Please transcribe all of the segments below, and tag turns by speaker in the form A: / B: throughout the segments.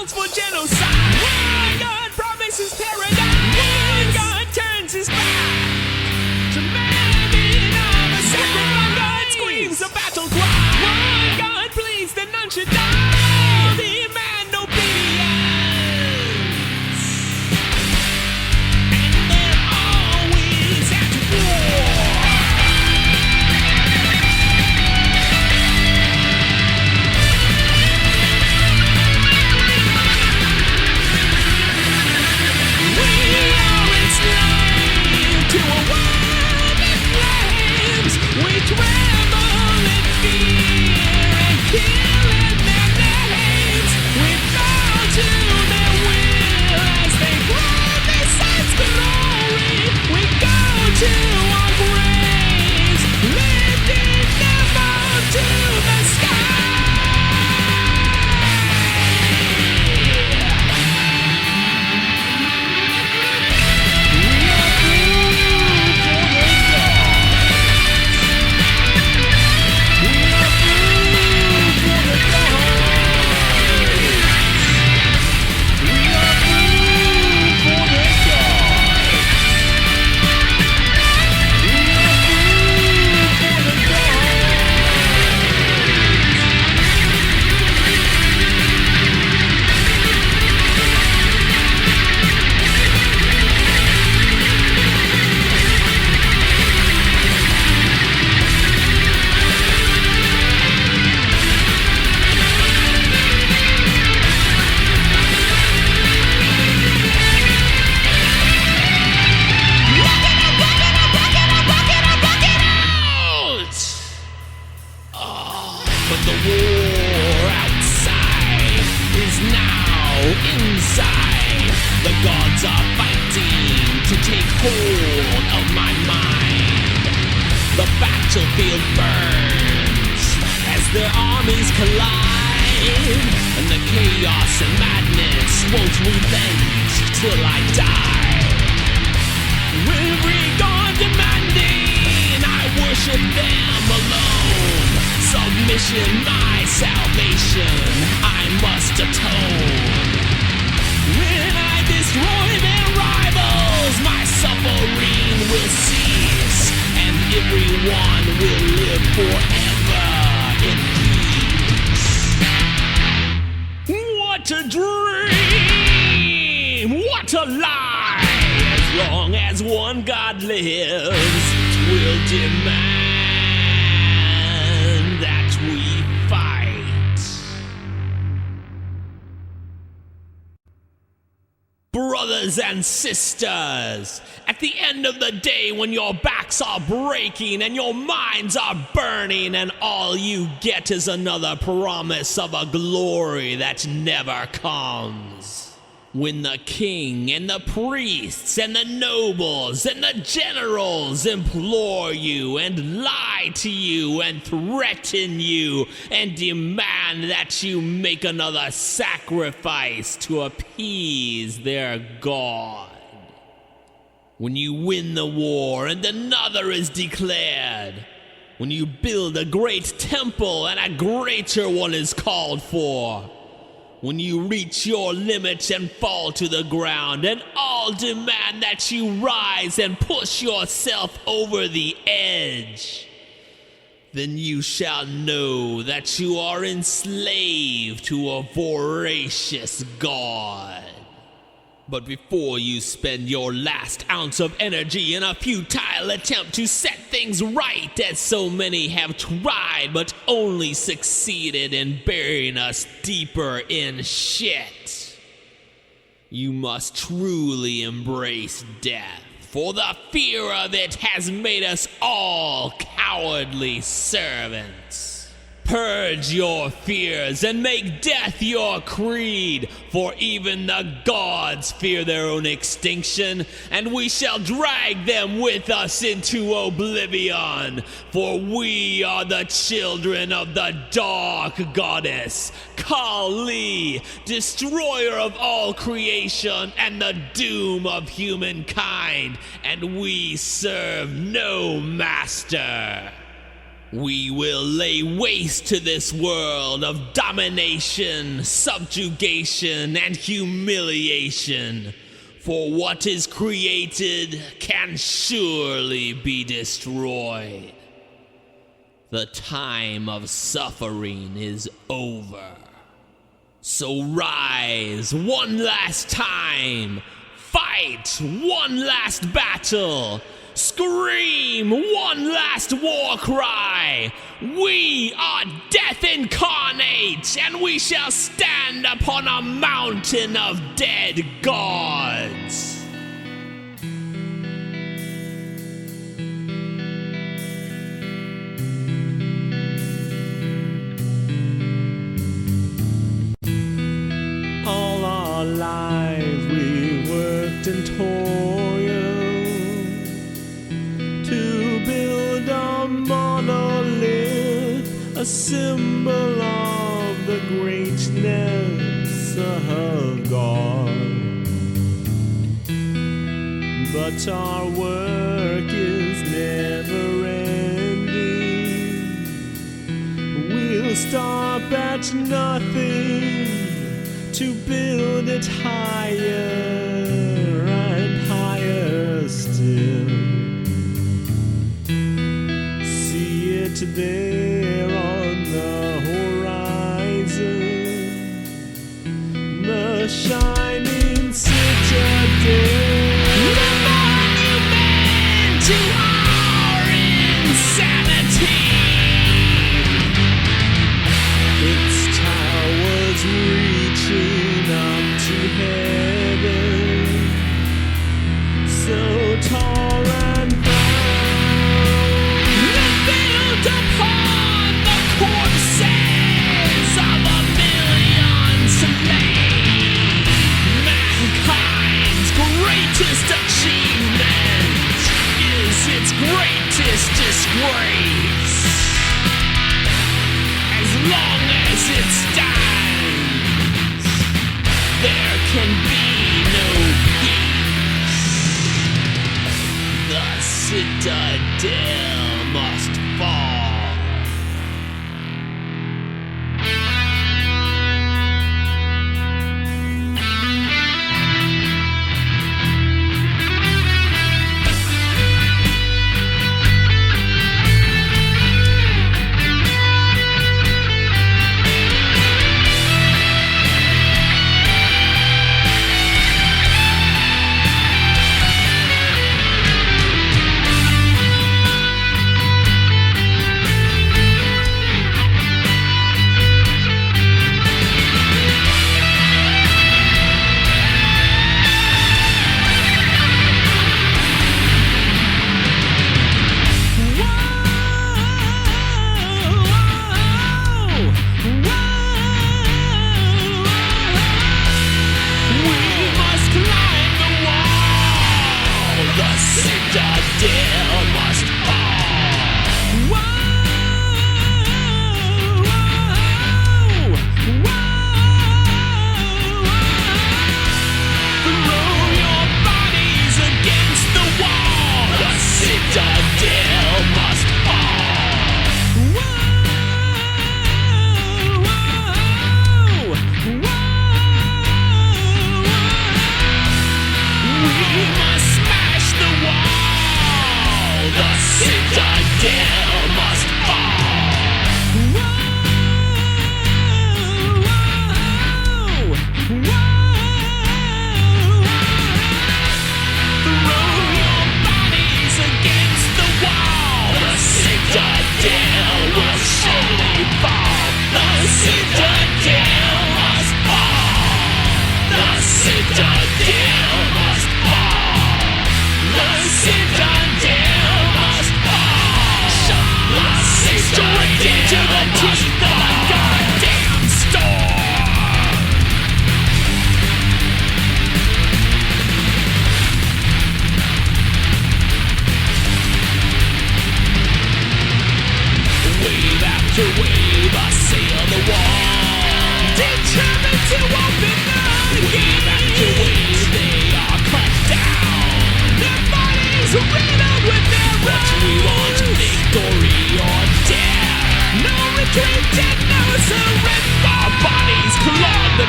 A: calls for genocide. One God promises paradise. One God turns his back to man in armor. One God screams a battle cry. One God pleads that none should die. Demand obedience. And they're always at war. To a world in flames, we tremble in fear and kill in their names. We bow to their will as they grow their sun's glory. We go to our graves, lifting them up to the sky. But the war outside is now inside. The gods are fighting to take hold of my mind. The battlefield burns as their armies collide, and the chaos and madness won't relent till I die. With regard demanding, I worship them alone. Submission, my salvation, I must atone. When I destroy their rivals, my suffering will cease, and everyone will live forever in peace. What a dream! What a lie! As long as one God lives, we'll demand that we fight. Brothers and sisters, at the end of the day when your backs are breaking and your minds are burning and all you get is another promise of a glory that never comes. When the king and the priests and the nobles and the generals implore you and lie to you and threaten you and demand that you make another sacrifice to appease their god. When you win the war and another is declared. When you build a great temple and a greater one is called for. When you reach your limits and fall to the ground, and all demand that you rise and push yourself over the edge, then you shall know that you are enslaved to a voracious god. But before you spend your last ounce of energy in a futile attempt to set things right, as so many have tried but only succeeded in burying us deeper in shit, you must truly embrace death, for the fear of it has made us all cowardly servants. Purge your fears and make death your creed, for even the gods fear their own extinction, and we shall drag them with us into oblivion, for we are the children of the dark goddess, Kali, destroyer of all creation and the doom of humankind, and we serve no master. We will lay waste to this world of domination, subjugation, and humiliation. For what is created can surely be destroyed. The time of suffering is over. So rise one last time, fight one last battle, scream one last war cry. We are death incarnate, and we shall stand upon a mountain of dead gods. All our lives we worked and toiled to build a monolith, a symbol of the greatness of God. But our work is never ending. We'll stop at nothing to build it higher and higher still. See it there on the horizon, the shining citadel, the monument to our insanity. Its towers reaching up to heaven, so tall and proud, built upon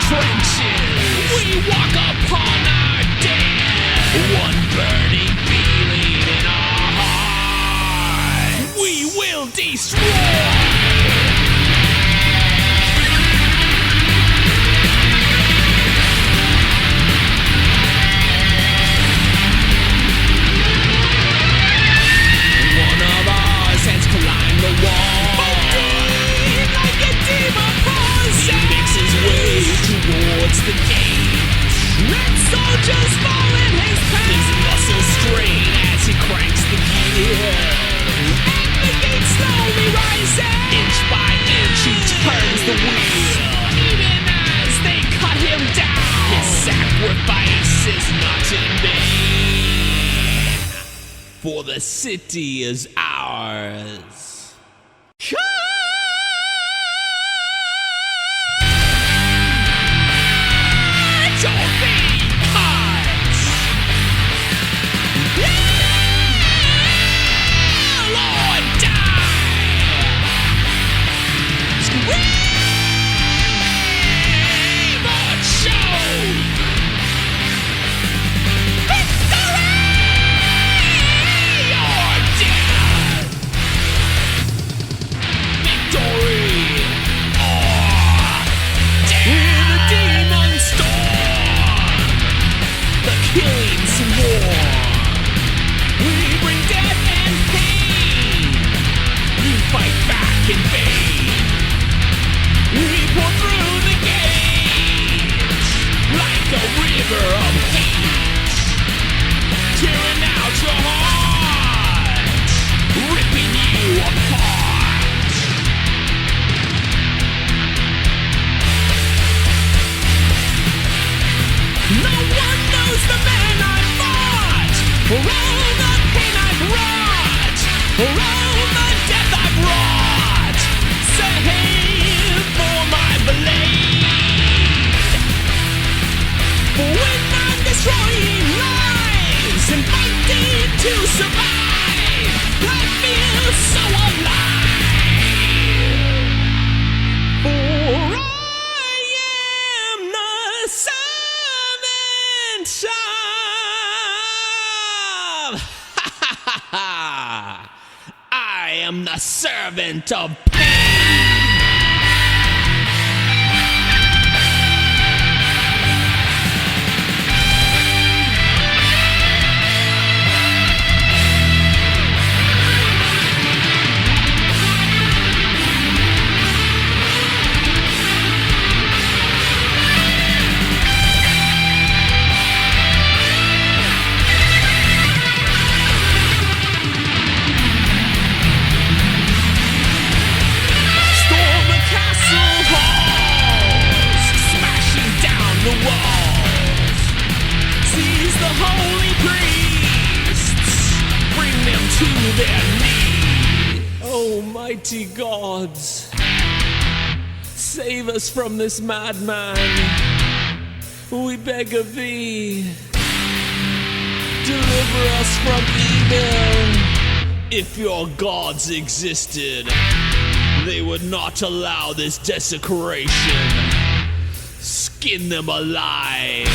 A: trenches, we walk upon our dead. One burning feeling in our hearts, we will destroy. The wall, like a demon poison. He makes his way towards the gate. Red soldiers fall in his path. His muscles strain as he cranks the gear, and the gate slowly rises. Inch by inch he turns the wheel. Even as they cut him down, his sacrifice is not in vain, for the city is ours. I am the servant of pain. Almighty gods, save us from this madman, we beg of thee. Deliver us from evil. If your gods existed, they would not allow this desecration. Skin them alive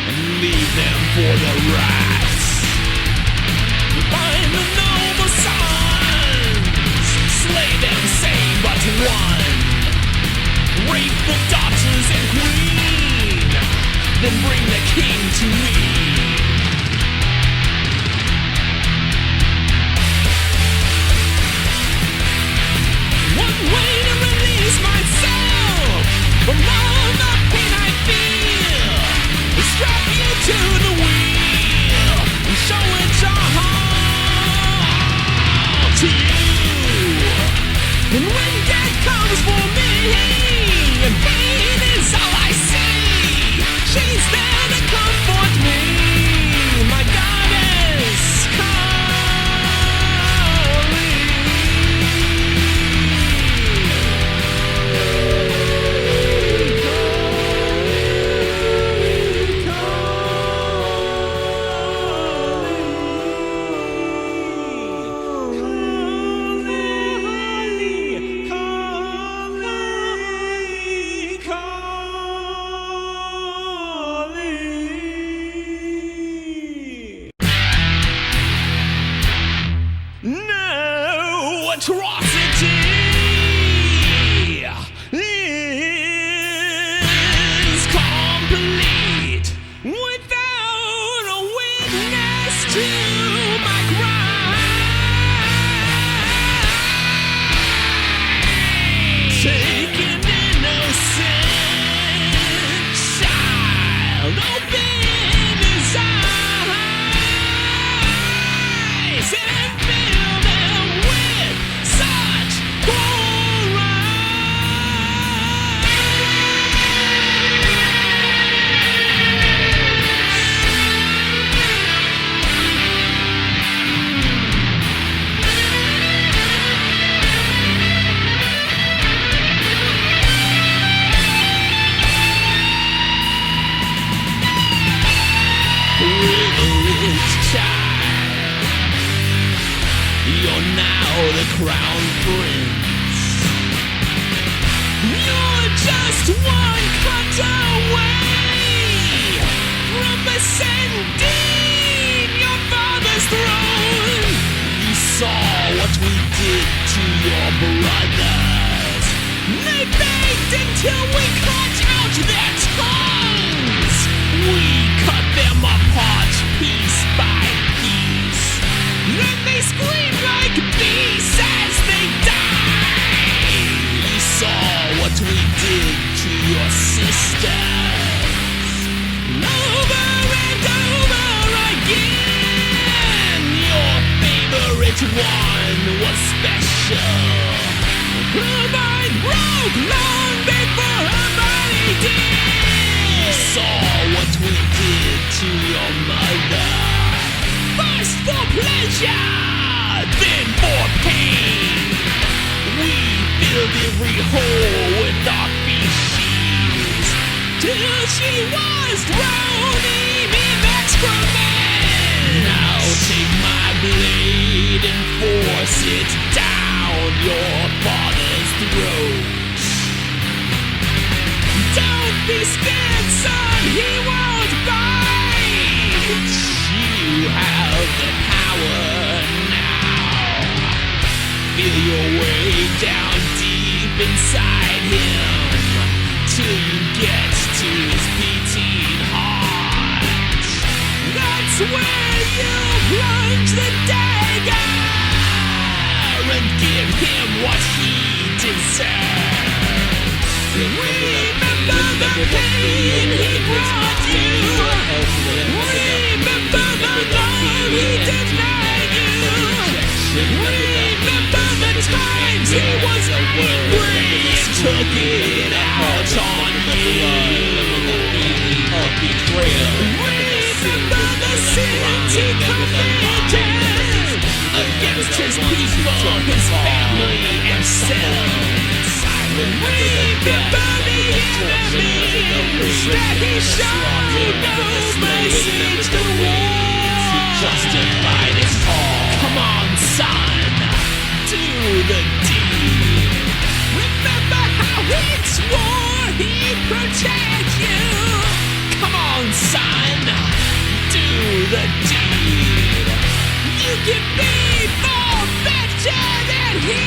A: and leave them for the rats. Find the noble sons, slay them, save but one. Rape the daughters and queen, then bring the king to me. One way to release myself from all the pain I feel is strap you to the wheel and show it your heart to you. And when death comes for me and pain is all I see, she's there to comfort me. the crown prince. You're just one cut away from ascending your father's throne. You saw what we did to your brothers. They begged until we cut out their tongues. We cut them apart piece by piece. Then they scream like beasts as they die. You saw what we did to your sisters. Over and over again. Your favorite one was special. Her mind broke long before her body did. You saw what we did to your mother. First for pleasure, then for pain. We filled every hole with our feces till she was drowning in excrement. Now take my blade and force it down your father's throat. Don't be scared, son, he won't bite. You have the power now. Feel your way down deep inside him till you get to his beating heart. That's where you plunge the dagger and give him what he deserves. Remember the pain he brought you. Remember the love he denied you. Remember the times he was angry and took it out on you. Remember the sins he committed against his people, his family, and self. Remember the enemies that he showed no mercy towards. He justified it all. Come on, son, do the deed. Remember how he swore he'd protect you. Come on, son, do the deed. You can be more better than he.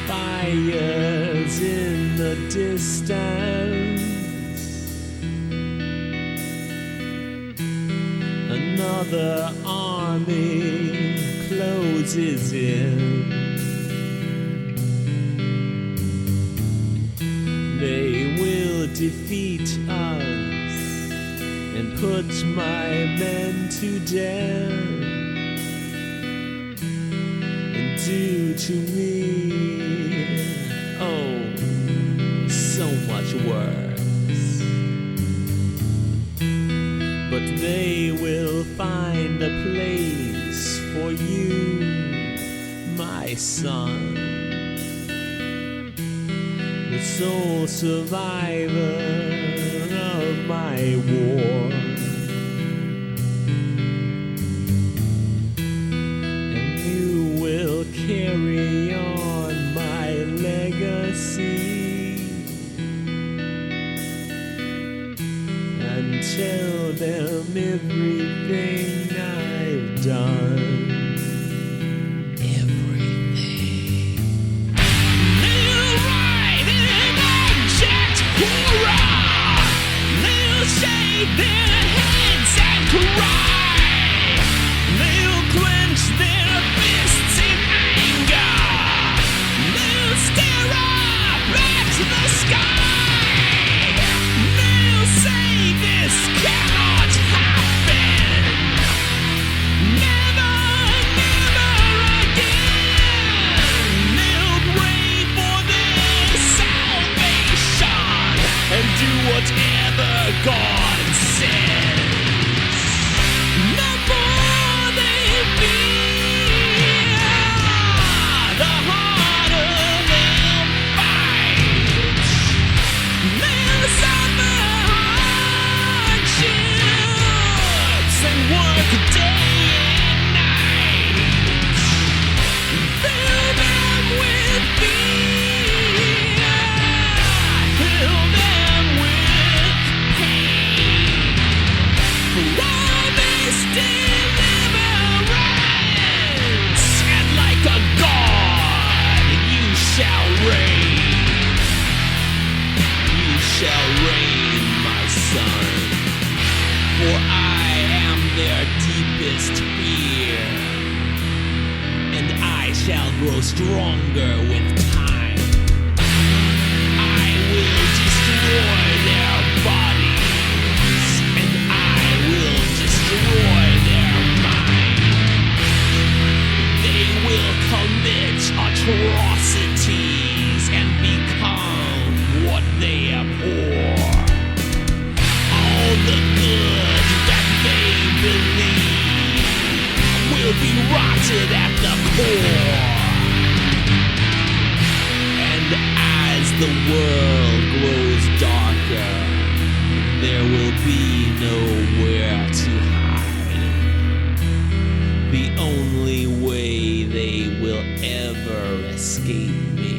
A: Fires in the distance. Another army closes in. They will defeat us and put my men to death and do to me so much worse. But they will find a place for you, my son, the sole survivor of my war. And you will carry on my legacy and tell them everything I've done. Everything. They'll ride in abject horror. They'll shake their heads and cry. They'll clench their fists in anger. They'll stare up at the sky. work day and night. Fill them with fear, fill them with pain. Promise deliverance, and like a god you shall reign. You shall reign, my son, for I am their deepest fear, and I shall grow stronger with time. I will destroy their bodies, and I will destroy their minds. They will commit atrocities and become what they abhor. All the good that they believe will be rotted at the core. And as the world grows darker, there will be nowhere to hide. The only way they will ever escape me